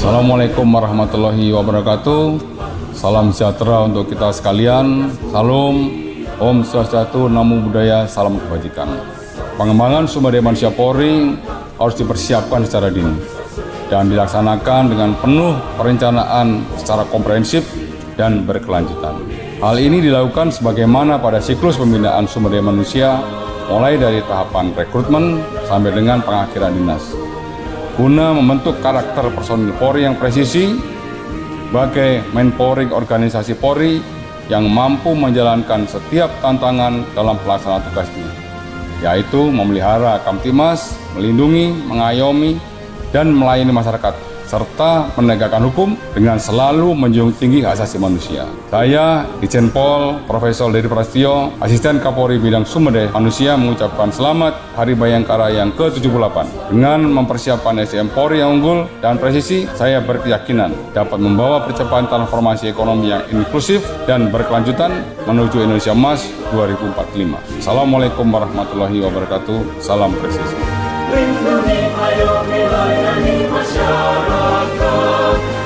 Assalamualaikum warahmatullahi wabarakatuh. Salam sejahtera untuk kita sekalian. Salam, Om Swastiastu, Namo Buddhaya, salam kebajikan. Pengembangan sumber daya manusia Polri harus dipersiapkan secara dini dan dilaksanakan dengan penuh perencanaan secara komprehensif dan berkelanjutan. Hal ini dilakukan sebagaimana pada siklus pembinaan sumber daya manusia, mulai dari tahapan rekrutmen sampai dengan pengakhiran dinas, guna membentuk karakter personil Polri yang presisi sebagai mentoring organisasi Polri yang mampu menjalankan setiap tantangan dalam pelaksanaan tugasnya, yaitu memelihara Kamtimas, melindungi, mengayomi, dan melayani masyarakat, serta menegakkan hukum dengan selalu menjunjung tinggi hak asasi manusia. Saya, Irjen Pol Profesor Dedi Prasetyo, Asisten Kapolri Bidang Sumber Daya Manusia, mengucapkan selamat Hari Bayangkara yang ke-78. Dengan mempersiapkan SDM Polri yang unggul dan presisi, saya berkeyakinan dapat membawa percepatan transformasi ekonomi yang inklusif dan berkelanjutan menuju Indonesia Emas 2045. Assalamualaikum warahmatullahi wabarakatuh. Salam presisi. Lindungi, ayomi, layani masyarakat.